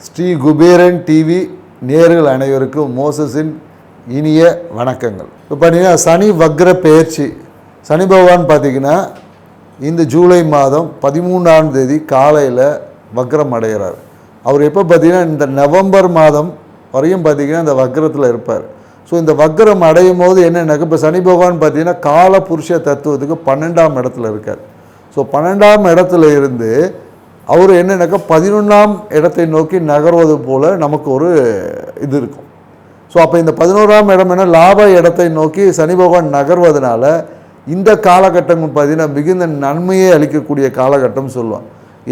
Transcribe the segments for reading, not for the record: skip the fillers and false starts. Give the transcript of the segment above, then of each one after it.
Sri Kuberan TV நேயர்கள் அனைவருக்கும் மோசஸின் இனிய வணக்கங்கள். இப்போ பார்த்தீங்கன்னா சனி வக்ர பெயர்ச்சி. சனி பகவான் பார்த்திங்கன்னா இந்த ஜூலை மாதம் 13ஆம் தேதி காலையில் வக்ரம் அடைகிறார். அவர் எப்போ பார்த்திங்கன்னா இந்த நவம்பர் மாதம் வரையும் பார்த்திங்கன்னா இந்த வக்ரத்தில் இருப்பார். ஸோ இந்த வக்ரம் அடையும் போது என்னென்னாக்க இப்போ சனி பகவான் பார்த்திங்கன்னா கால புருஷ தத்துவத்துக்கு 12ஆம் இடத்துல இருக்கார். ஸோ 12ஆம் இடத்துல இருந்து அவர் என்னென்னாக்கா 11ஆம் இடத்தை நோக்கி நகர்வது போல் நமக்கு ஒரு இது இருக்கும். ஸோ அப்போ இந்த 11ஆம் இடம் என்ன லாப இடத்தை நோக்கி சனி பகவான் நகர்வதனால இந்த காலகட்டங்கள் பார்த்திங்கன்னா மிகுந்த நன்மையை அளிக்கக்கூடிய காலகட்டம் சொல்லுவான்.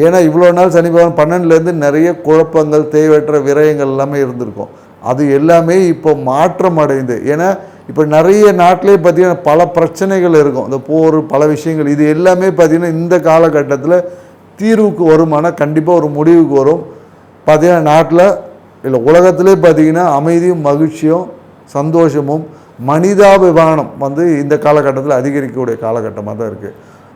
ஏன்னா இவ்வளோ நாள் சனி பகவான் 12லேருந்து நிறைய குழப்பங்கள் தேவையற்ற விரயங்கள் எல்லாமே இருந்திருக்கும். அது எல்லாமே இப்போ மாற்றம் அடைந்து, ஏன்னா இப்போ நிறைய நாட்டிலே பார்த்திங்கன்னா பல பிரச்சனைகள் இருக்கும், இந்த போர் பல விஷயங்கள், இது எல்லாமே பார்த்திங்கன்னா இந்த காலகட்டத்தில் தீர்வுக்கு வருமானா கண்டிப்பாக ஒரு முடிவுக்கு வரும். பார்த்திங்கன்னா நாட்டில் இல்லை உலகத்திலே பார்த்திங்கன்னா அமைதியும் மகிழ்ச்சியும் சந்தோஷமும் மனிதாபிமானம் இந்த காலகட்டத்தில் அதிகரிக்கக்கூடிய காலகட்டமாக தான் இருக்குது.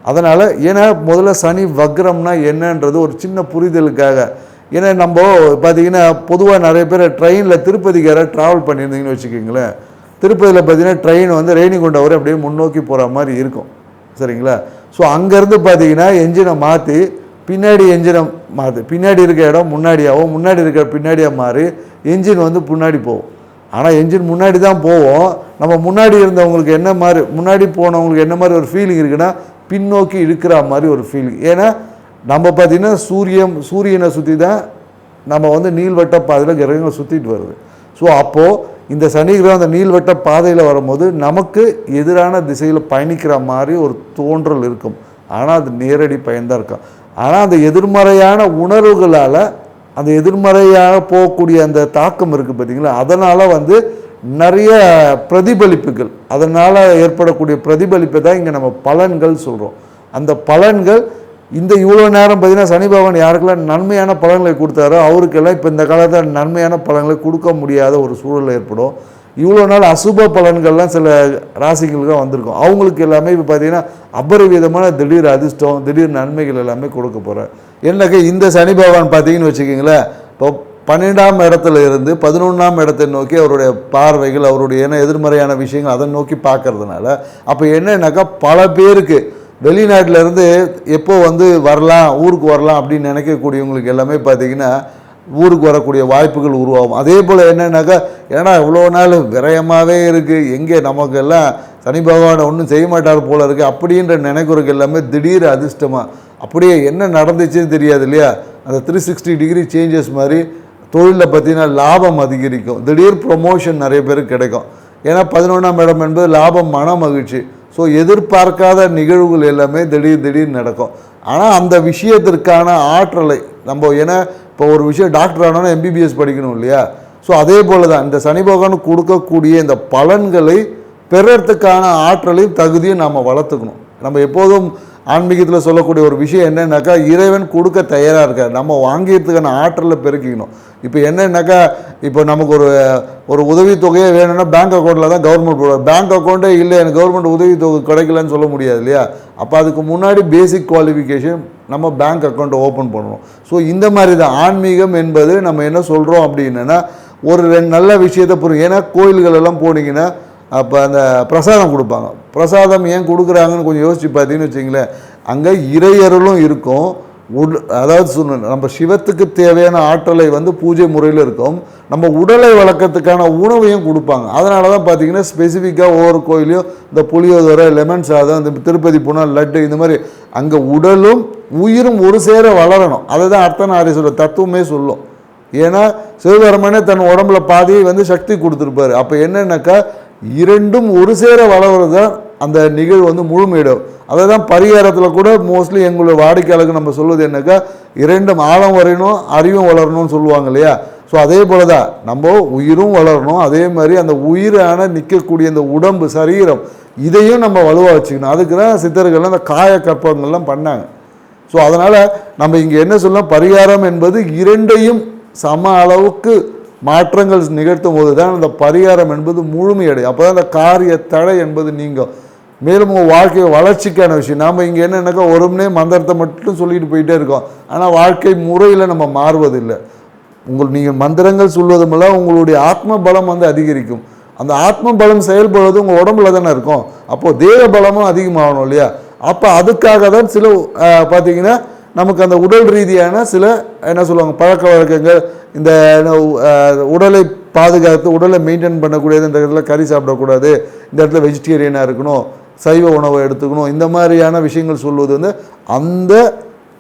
அதனால் ஏன்னா முதல்ல சனி வக்ரம்னா என்னன்றது ஒரு சின்ன புரிதலுக்காக. ஏன்னா நம்ம பார்த்திங்கன்னா பொதுவாக நிறைய பேர் ட்ரெயினில் திருப்பதிக்கு யாராவது ட்ராவல் பண்ணியிருந்தீங்கன்னு வச்சுக்கிங்களேன், திருப்பதியில் பார்த்திங்கன்னா ட்ரெயின் ரேணிகுண்டா வரை அப்படியே முன்னோக்கி போகிற மாதிரி இருக்கும், சரிங்களா? ஸோ அங்கேருந்து பார்த்திங்கன்னா என்ஜினை மாற்றி பின்னாடி என்ஜினை மாற்றி பின்னாடி இருக்க இடம் முன்னாடியாகவும் முன்னாடி இருக்க பின்னாடியாக மாறி என்ஜின் முன்னாடி போகும். ஆனால் என்ஜின் முன்னாடி தான் போவோம். நம்ம முன்னாடி இருந்தவங்களுக்கு என்ன மாதிரி முன்னாடி போனவங்களுக்கு என்ன மாதிரி ஒரு ஃபீலிங் இருக்குன்னா பின்னோக்கி இழுக்கிற மாதிரி ஒரு ஃபீலிங். ஏன்னா நம்ம பார்த்திங்கன்னா சூரியனை சுற்றி தான் நம்ம நீள்வட்ட பாதையில் கிரகங்கள் சுற்றிட்டு வருது. ஸோ அப்போது இந்த சனி கிரகம் அந்த நீள்வட்ட பாதையில் வரும்போது நமக்கு எதிரான திசையில் பயணிக்கிற மாதிரி ஒரு தோன்றல் இருக்கும். ஆனால் அது நேரடி பயன்தான் இருக்கும். ஆனால் அந்த எதிர்மறையான உணர்வுகளால் அந்த எதிர்மறையாக போகக்கூடிய அந்த தாக்கம் இருக்குது பார்த்திங்களா, அதனால் நிறைய பிரதிபலிப்புகள், அதனால் ஏற்படக்கூடிய பிரதிபலிப்பை தான் இங்கே நம்ம பலன்கள் சொல்கிறோம். அந்த பலன்கள் இந்த இவ்வளோ நேரம் பார்த்திங்கன்னா சனி பகவான் யாருக்கெல்லாம் நன்மையான பலன்களை கொடுத்தாரோ அவருக்கெல்லாம் இப்போ இந்த காலத்தில் நன்மையான பலன்களை கொடுக்க முடியாத ஒரு சூழல் ஏற்படும். இவ்வளோ நாள் அசுப பலன்கள்லாம் சில ராசிகளுக்கு வந்திருக்கும், அவங்களுக்கு எல்லாமே இப்போ பார்த்திங்கன்னா அபரிவிதமான திடீர் அதிர்ஷ்டம் திடீர் நன்மைகள் எல்லாமே கொடுக்க போகிறேன். என்னக்கா இந்த சனி பகவான் பார்த்திங்கன்னு வச்சுக்கிங்களேன், இப்போ 12ஆம் இடத்துல இருந்து 11ஆம் இடத்தை நோக்கி அவருடைய பார்வைகள் அவருடைய எதிர்மறையான விஷயங்கள் அதை நோக்கி பார்க்கறதுனால அப்போ என்னன்னாக்கா பல பேருக்கு வெளிநாட்டிலேருந்து எப்போ வரலாம் ஊருக்கு வரலாம் அப்படின்னு நினைக்கக்கூடியவங்களுக்கு எல்லாமே பார்த்திங்கன்னா ஊருக்கு வரக்கூடிய வாய்ப்புகள் உருவாகும். அதே போல் என்னன்னாக்கா ஏன்னா இவ்வளோ நாள் விரயமாகவே இருக்குது, எங்கே நமக்கெல்லாம் சனி பகவானை ஒன்றும் செய்ய மாட்டார் போல் இருக்குது அப்படின்ற நினைக்கிறதுக்கு எல்லாமே திடீர் அதிர்ஷ்டமாக அப்படியே என்ன நடந்துச்சுன்னு தெரியாது இல்லையா, அந்த 360 டிகிரி சேஞ்சஸ் மாதிரி தொழிலில் பார்த்திங்கன்னா லாபம் அதிகரிக்கும், திடீர் ப்ரொமோஷன் நிறைய பேருக்கு கிடைக்கும். ஏன்னா 11ஆம் இடம் என்பது லாபம் மன மகிழ்ச்சி. ஸோ எதிர்பார்க்காத நிகழ்வுகள் எல்லாமே திடீர் நடக்கும். ஆனால் அந்த விஷயத்திற்கான ஆற்றலை நம்ம ஏன்னா இப்போ ஒரு விஷயம் டாக்டர் ஆனோன்னா எம்பிபிஎஸ் படிக்கணும் இல்லையா, ஸோ அதே போல் தான் இந்த சனி பகவான் கொடுக்கக்கூடிய இந்த பலன்களை பெறறதுக்கான ஆற்றலையும் தகுதியும் நாம் வளர்த்துக்கணும். நம்ம எப்போதும் ஆன்மீகத்தில் சொல்லக்கூடிய ஒரு விஷயம் என்னன்னாக்கா இறைவன் கொடுக்க தயாராக இருக்கார், நம்ம வாங்கிறதுக்கான ஆற்றலை பெருக்கிக்கணும். இப்போ என்னன்னாக்கா இப்போ நமக்கு ஒரு உதவித்தொகையே வேணும்னா பேங்க் அக்கௌண்ட்டில் தான் கவர்மெண்ட் போடுவார், பேங்க் அக்கௌண்ட்டே இல்லை எனக்கு கவர்மெண்ட் உதவித்தொகை கிடைக்கலன்னு சொல்ல முடியாது இல்லையா. அப்போ அதுக்கு முன்னாடி பேசிக் குவாலிஃபிகேஷன் நம்ம பேங்க் அக்கௌண்ட்டை ஓப்பன் பண்ணணும். ஸோ இந்த மாதிரி தான் ஆன்மீகம் என்பது நம்ம என்ன சொல்கிறோம் அப்படின்னா ஒரு 2 நல்ல விஷயத்தை புரியும். ஏன்னா கோயில்கள் எல்லாம் போனீங்கன்னா அப்போ அந்த பிரசாதம் கொடுப்பாங்க, பிரசாதம் ஏன் கொடுக்குறாங்கன்னு கொஞ்சம் யோசித்து பார்த்தீங்கன்னு வச்சிங்களேன், அங்கே இறையருளும் இருக்கும், அதாவது நம்ம சிவத்துக்கு தேவையான ஆற்றலை பூஜை முறையில் இருக்கும், நம்ம உடலை வளர்க்கறதுக்கான உணவையும் கொடுப்பாங்க. அதனால தான் பார்த்திங்கன்னா ஸ்பெசிஃபிக்காக ஒவ்வொரு கோயிலையும் இந்த புளியோதரை லெமன் சாதம் இந்த திருப்பதி போனால் லட்டு இந்த மாதிரி அங்கே உடலும் உயிரும் ஒரு சேர வளரணும். அதை தான் அர்த்தநாரீஸ்வரர் தத்துவமே சொல்லும். ஏன்னா சிவபெருமானே தன் உடம்புல பாதியை சக்தி கொடுத்துருப்பாரு. அப்போ என்னன்னாக்கா இரண்டும் ஒரு சேர வளர்வது தான் அந்த நிகழ்வு முழுமையிடும். அதை தான் பரிகாரத்தில் கூட மோஸ்ட்லி எங்களுடைய வாடிக்கையாளருக்கு நம்ம சொல்வது என்னக்கா இரண்டும் ஆழம் வரையணும் அறிவும் வளரணும்னு சொல்லுவாங்க இல்லையா. ஸோ அதே போல் தான் நம்ம உயிரும் வளரணும், அதே மாதிரி அந்த உயிரான நிற்கக்கூடிய இந்த உடம்பு சரீரம் இதையும் நம்ம வலுவாக வச்சுக்கணும். அதுக்கு தான் சித்தர்கள்லாம் அந்த காய கற்பங்கள்லாம் பண்ணாங்க. ஸோ அதனால் நம்ம இங்கே என்ன சொல்லலாம், பரிகாரம் என்பது இரண்டையும் சம அளவுக்கு மாற்றங்கள் நிகழ்த்தும் போது தான் அந்த பரிகாரம் என்பது முழுமையடையும். அப்போ தான் அந்த காரிய தடை என்பது மேலும் உங்கள் வாழ்க்கை வளர்ச்சிக்கான விஷயம். நாம் இங்கே என்னென்னாக்கா ஒருமனே மந்திரத்தை மட்டும் சொல்லிட்டு போயிட்டே இருக்கோம். ஆனால் வாழ்க்கை முறையில் நம்ம மாறுவதில்லை. நீங்கள் மந்திரங்கள் சொல்வதும் மூலம் உங்களுடைய ஆத்ம பலம் வந்து அதிகரிக்கும். அந்த ஆத்ம பலம் செயல்படுவது உங்கள் உடம்புல தானே இருக்கும். அப்போது தேக பலமும் அதிகமாகணும் இல்லையா? அப்போ அதுக்காக தான் சில பார்த்திங்கன்னா நமக்கு அந்த உடல் ரீதியான சில என்ன சொல்லுவாங்க பழக்க வழக்கங்கள், இந்த உடலை பாதுகாத்து உடலை மெயின்டைன் பண்ணக்கூடியது. இந்த இடத்துல கறி சாப்பிடக்கூடாது, இந்த இடத்துல வெஜிடேரியனாக இருக்கணும், சைவ உணவை எடுத்துக்கணும், இந்த மாதிரியான விஷயங்கள் சொல்வது வந்து அந்த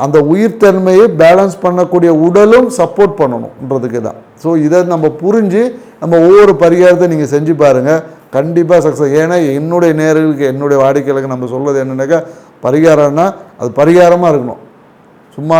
அந்த உயிர்த்தன்மையை பேலன்ஸ் பண்ணக்கூடிய உடலும் சப்போர்ட் பண்ணணுன்றதுக்கு தான். ஸோ இதை நம்ம புரிஞ்சு நம்ம ஒவ்வொரு பரிகாரத்தை நீங்கள் செஞ்சு பாருங்கள், கண்டிப்பாக சக்ஸஸ். ஏன்னா என்னுடைய நேயர்களுக்கு என்னுடைய வாடிக்கையாளருக்கு நம்ம சொல்வது என்னென்னாக்கா, பரிகாரம்னா அது பரிகாரமாக இருக்கணும். சும்மா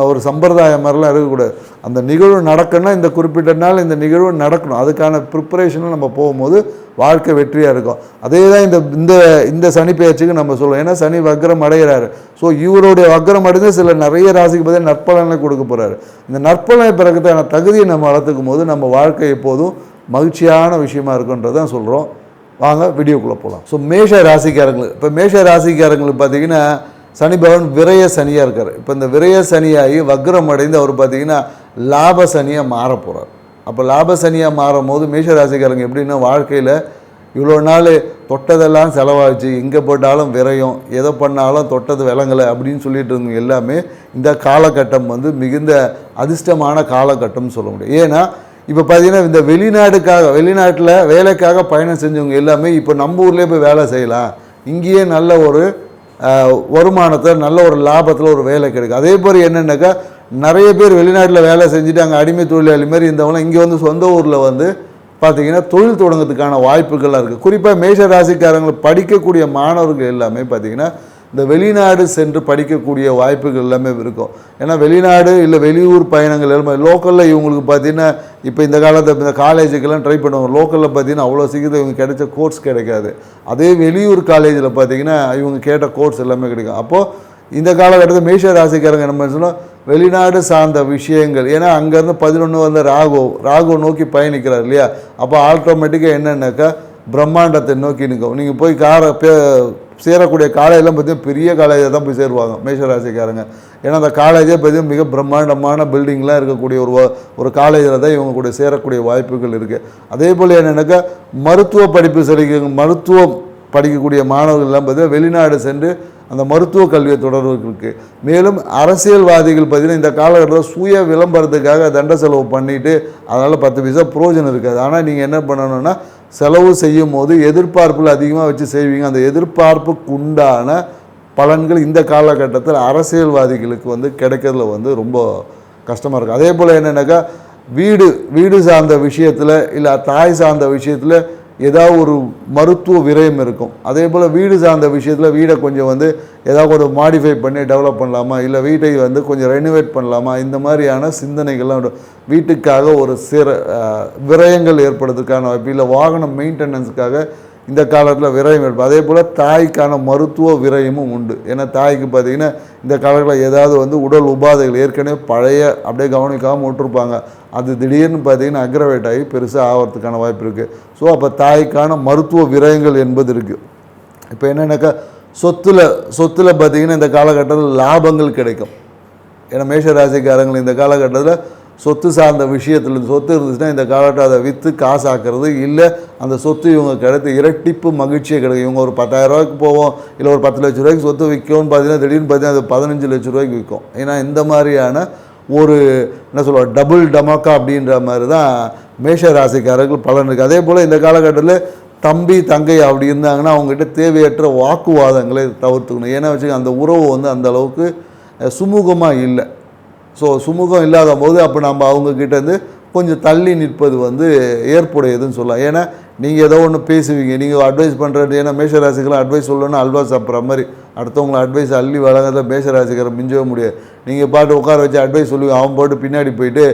ஒரு சம்பிரதாயம் மாதிரிலாம் இருக்கக்கூடாது. அந்த நிகழ்வு நடக்கணும்னா இந்த குறிப்பிட்ட நாள் இந்த நிகழ்வு நடக்கணும். அதுக்கான ப்ரிப்பரேஷனில் நம்ம போகும்போது வாழ்க்கை வெற்றியாக இருக்கும். அதே தான் இந்த இந்த சனி பெயர்ச்சிக்கு நம்ம சொல்லுவோம். ஏன்னா சனி வக்ரம் அடைகிறாரு. ஸோ இவருடைய வக்ரம் அடைந்து சில நிறைய ராசிக்கு பார்த்தீங்கன்னா நற்பலனை கொடுக்க போகிறாரு. இந்த நற்பலனை பிறகுதான தகுதியை நம்ம வளர்த்துக்கும் போது நம்ம வாழ்க்கை எப்போதும் மகிழ்ச்சியான விஷயமா இருக்குன்றதான் சொல்கிறோம். வாங்க வீடியோக்குள்ளே போகலாம். ஸோ மேஷ ராசிக்காரங்களுக்கு, இப்போ மேஷ ராசிக்காரங்களுக்கு பார்த்தீங்கன்னா சனி பகவான் விரய சனியாக இருக்கார். இப்போ இந்த விரய சனியாகி வக்ரம் அடைந்து அவர் பார்த்திங்கன்னா லாப சனியாக மாற போகிறார். அப்போ லாப சனியாக மாறும் போது மேஷராசிக்காரங்க எப்படின்னா, வாழ்க்கையில் இவ்வளோ நாள் தொட்டதெல்லாம் செலவாச்சு, எங்கே போட்டாலும் விரயம், எதை பண்ணாலும் தொட்டது விளங்கலை அப்படின்னு சொல்லிட்டு இருந்தவங்க எல்லாமே இந்த காலகட்டம் வந்து மிகுந்த அதிர்ஷ்டமான காலகட்டம்னு சொல்ல முடியும். ஏன்னா இப்போ பார்த்தீங்கன்னா இந்த வெளிநாட்டில் வேலைக்காக பயணம் செஞ்சவங்க எல்லாமே இப்போ நம்ம ஊர்லேயே போய் வேலை செய்யலாம், இங்கேயே நல்ல ஒரு வருமானத்தை நல்ல ஒரு லாபத்தில் ஒரு வேலை கிடைக்கும். அதே போல் என்னென்னாக்கா நிறைய பேர் வெளிநாட்டில் வேலை செஞ்சுட்டு அங்கே அடிமை தொழிலாளி மாதிரி இருந்தவங்களாம் இங்கே வந்து சொந்த ஊரில் வந்து பார்த்திங்கன்னா தொழில் தொடங்கிறதுக்கான வாய்ப்புகள்லாம் இருக்குது. குறிப்பாக மேஷ ராசிக்காரங்களை படிக்கக்கூடிய மாணவர்கள் எல்லாமே பார்த்திங்கன்னா இந்த வெளிநாடு சென்று படிக்கக்கூடிய வாய்ப்புகள் எல்லாமே இருக்கும். ஏன்னா வெளிநாடு இல்லை வெளியூர் பயணங்கள் எல்லாமே லோக்கலில் இவங்களுக்கு பார்த்திங்கன்னா இப்போ இந்த காலத்தில் இந்த காலேஜுக்கெல்லாம் ட்ரை பண்ணுவாங்க. லோக்கலில் பார்த்திங்கன்னா அவ்வளோ சீக்கிரம் இவங்க கிடைச்ச கோர்ஸ் கிடைக்காது. அதே வெளியூர் காலேஜில் பார்த்திங்கன்னா இவங்க கேட்ட கோர்ஸ் எல்லாமே கிடைக்கும். அப்போது இந்த காலகட்டத்தில் மேஷ ராசிக்காரங்க நம்ம சொன்னால் வெளிநாடு சார்ந்த விஷயங்கள், ஏன்னா அங்கேருந்து 11 வந்து ராகு நோக்கி பயணிக்கிறார் இல்லையா? அப்போ ஆட்டோமேட்டிக்காக என்னென்னாக்கா பிரம்மாண்டத்தை நோக்கி நிற்கும். நீங்கள் போய் சேரக்கூடிய காலேஜெலாம் பார்த்தீங்கன்னா பெரிய காலேஜை தான் போய் சேருவாங்க மேஷராசிக்காரங்க. ஏன்னா அந்த காலேஜே பார்த்தீங்கன்னா மிக பிரம்மாண்டமான பில்டிங்லாம் இருக்கக்கூடிய ஒரு காலேஜில் தான் இவங்க கூட சேரக்கூடிய வாய்ப்புகள் இருக்குது. அதே போல் என்னென்னாக்கா மருத்துவ படிப்பு மருத்துவம் படிக்கக்கூடிய மாணவர்கள்லாம் பார்த்தீங்கன்னா வெளிநாடு சென்று அந்த மருத்துவ கல்வியை தொடர்வதற்கு. மேலும் அரசியல்வாதிகள் பார்த்திங்கன்னா இந்த காலகட்டத்தில் சுய விளம்பரத்துக்காக தண்ட செலவு பண்ணிவிட்டு அதனால் 10 பைசா புரோஜனம் இருக்காது. ஆனால் நீங்கள் என்ன பண்ணணுன்னா, செலவு செய்யும் போது எதிர்பார்ப்பில் அதிகமாக வச்சு செய்வீங்க. அந்த எதிர்பார்ப்புக்கு உண்டான பலன்கள் இந்த காலகட்டத்தில் அரசியல்வாதிகளுக்கு வந்து கிடைக்கிறதுல வந்து ரொம்ப கஷ்டமாக இருக்குது. அதே போல் என்னென்னாக்கா வீடு சார்ந்த விஷயத்தில் இல்லை தாய் சார்ந்த விஷயத்தில் ஏதாவது ஒரு மருத்துவ விரயம் இருக்கும். அதே போல் வீடு சார்ந்த விஷயத்தில் வீடை கொஞ்சம் வந்து ஏதாவது ஒரு மாடிஃபை பண்ணி டெவலப் பண்ணலாமா, இல்லை வீட்டை வந்து கொஞ்சம் ரெனோவேட் பண்ணலாமா, இந்த மாதிரியான சிந்தனைகள்லாம் வீட்டுக்காக ஒரு விரயங்கள் ஏற்படுறதுக்கான வாய்ப்பு, இல்லை வாகனம் மெயின்டெனன்ஸுக்காக இந்த காலத்தில் விரயம் ஏற்படும். அதே போல் தாய்க்கான மருத்துவ விரயமும் உண்டு. ஏன்னா தாய்க்கு பார்த்திங்கன்னா இந்த காலத்தில் ஏதாவது வந்து உடல் உபாதைகள் ஏற்கனவே பழைய அப்படியே கவனிக்காமல் விட்டுருப்பாங்க, அது திடீர்னு பார்த்திங்கன்னா அக்ரவேட் ஆகி பெருசாக ஆகிறதுக்கான வாய்ப்பு இருக்குது. ஸோ அப்போ தாய்க்கான மருத்துவ விரயங்கள் என்பது இருக்குது. இப்போ என்னென்னாக்கா சொத்தில் பார்த்திங்கன்னா இந்த காலகட்டத்தில் லாபங்கள் கிடைக்கும். ஏன்னா மேஷராசிக்காரங்கள் இந்த காலகட்டத்தில் சொத்து சார்ந்த விஷயத்தில் சொத்து இருந்துச்சுன்னா இந்த காலகட்டம் அதை விற்று காசாக்குறது, இல்லை அந்த சொத்து இவங்க கிடைத்து இரட்டிப்பு மகிழ்ச்சியை கிடைக்கும். இவங்க ஒரு 10,000 ரூபாய்க்கு போவோம், இல்லை ஒரு 10 லட்ச ரூபாய்க்கு சொத்து விற்கும்னு பார்த்தீங்கன்னா திடீர்னு பார்த்தீங்கன்னா அது 15 லட்ச ரூபாய்க்கு விற்கும். ஏன்னா இந்த மாதிரியான ஒரு என்ன சொல்லுவாங்க டபுள் டமாக்கா அப்படின்ற மாதிரி தான் மேஷ ராசிக்காரர்கள் பலன் இருக்குது. அதே போல் இந்த காலகட்டத்தில் தம்பி தங்கை அப்படி இருந்தாங்கன்னா அவங்ககிட்ட தேவையற்ற வாக்குவாதங்களை தவிர்த்துக்கணும். ஏன்னா வச்சுக்க அந்த உறவு வந்து அந்த அளவுக்கு சுமூகமாக இல்லை. ஸோ சுமூகம் இல்லாத போது அப்போ நம்ம அவங்கக்கிட்டேருந்து கொஞ்சம் தள்ளி நிற்பது வந்து ஏற்புடையதுன்னு சொல்லலாம். ஏன்னா நீங்கள் ஏதோ ஒன்று பேசுவீங்க, நீங்கள் அட்வைஸ் பண்ணுறது, ஏன்னா மேஷராசிக்கெல்லாம் அட்வைஸ் சொல்லணும்னா அல்வா சாப்பிட்ற மாதிரி அடுத்தவங்களை அட்வைஸ் அள்ளி வழங்கிறத மேஷராசிக்கிற மிஞ்சவே முடியாது. நீங்கள் பாட்டு உட்கார வச்சு அட்வைஸ் சொல்லுவீங்க, அவன் பாட்டு பின்னாடி போயிட்டு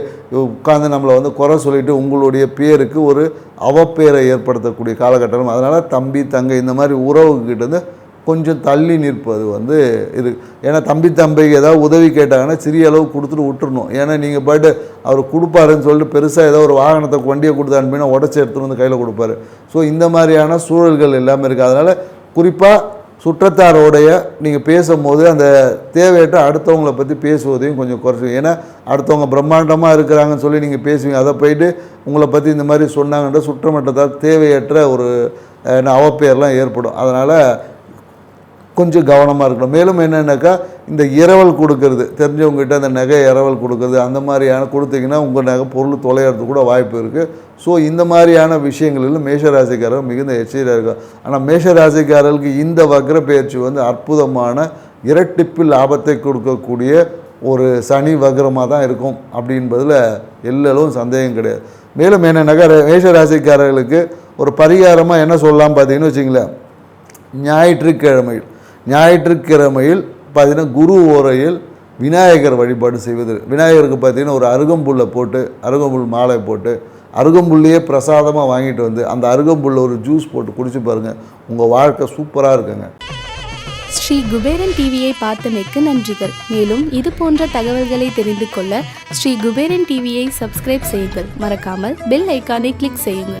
உட்காந்து நம்மளை வந்து குறை சொல்லிவிட்டு உங்களுடைய பேருக்கு ஒரு அவப்பேரை ஏற்படுத்தக்கூடிய காலகட்டம். அதனால் தம்பி தங்கை இந்த மாதிரி உறவுக்கிட்டேருந்து கொஞ்சம் தள்ளி நிற்பது வந்து இது. ஏன்னா தம்பி ஏதாவது உதவி கேட்டாங்கன்னா சிறிய அளவு கொடுத்துட்டு விட்டுறணும். ஏன்னா நீங்கள் பாட்டு அவர் கொடுப்பாருன்னு சொல்லிட்டு பெருசாக ஏதோ ஒரு வாகனத்தை வண்டியை கொடுத்து அனுப்பினா உடச்சி எடுத்துகிட்டு வந்து கையில் கொடுப்பாரு. ஸோ இந்த மாதிரியான சூழல்கள் எல்லாமே இருக்குது. அதனால் குறிப்பாக சுற்றத்தாரோடைய நீங்கள் பேசும்போது அந்த தேவையற்ற அடுத்தவங்களை பற்றி பேசுவதையும் கொஞ்சம் குறைச்சி. ஏன்னா அடுத்தவங்க பிரம்மாண்டமாக இருக்கிறாங்கன்னு சொல்லி நீங்கள் பேசுவீங்க, அதை போயிட்டு உங்களை பற்றி இந்த மாதிரி சொன்னாங்கன்ற சுற்றமட்டத்தால் தேவையற்ற ஒரு அவப்பெயர்லாம் ஏற்படும். அதனால் கொஞ்சம் கவனமாக இருக்கணும். மேலும் என்னென்னாக்கா இந்த இரவல் கொடுக்கறது, தெரிஞ்சவங்ககிட்ட அந்த நகை இரவல் கொடுக்கறது, அந்த மாதிரியான கொடுத்தீங்கன்னா உங்கள் நகை பொருள் தொலைகிறதுக்கு கூட வாய்ப்பு இருக்குது. ஸோ இந்த மாதிரியான விஷயங்களில் மேஷராசிக்காரர்கள் மிகுந்த எச்சரிக்கையாக இருக்கும். ஆனால் மேஷராசிக்காரர்களுக்கு இந்த வக்ர பயிற்சி வந்து அற்புதமான இரட்டிப்பு லாபத்தை கொடுக்கக்கூடிய ஒரு சனி வக்ரமாக தான் இருக்கும் அப்படின்பதில் எல்லளவும் சந்தேகம் கிடையாது. மேலும் என்னென்னாக்கா மேஷராசிக்காரர்களுக்கு ஒரு பரிகாரமாக என்ன சொல்லலாம் பார்த்தீங்கன்னு வச்சிங்களேன், ஞாயிற்றுக்கிழமையில் பார்த்தீங்கன்னா குரு ஓரையில் விநாயகர் வழிபாடு செய்வது. விநாயகருக்கு பார்த்தீங்கன்னா ஒரு அருகம்புல்லை போட்டு, அருகம்புல் மாலை போட்டு, அருகம்புல்லையே பிரசாதமாக வாங்கிட்டு வந்து அந்த அருகம்புல்ல ஒரு ஜூஸ் போட்டு குடிச்சு பாருங்கள், உங்கள் வாழ்க்கை சூப்பராக இருக்குங்க. ஸ்ரீ குபேரன் டிவியை பார்த்தமைக்கு நன்றிகள். மேலும் இது போன்ற தகவல்களை தெரிந்து கொள்ள ஸ்ரீ குபேரன் டிவியை சப்ஸ்கிரைப் செய்யுங்கள். மறக்காமல் பெல் ஐக்கானை கிளிக் செய்யுங்கள்.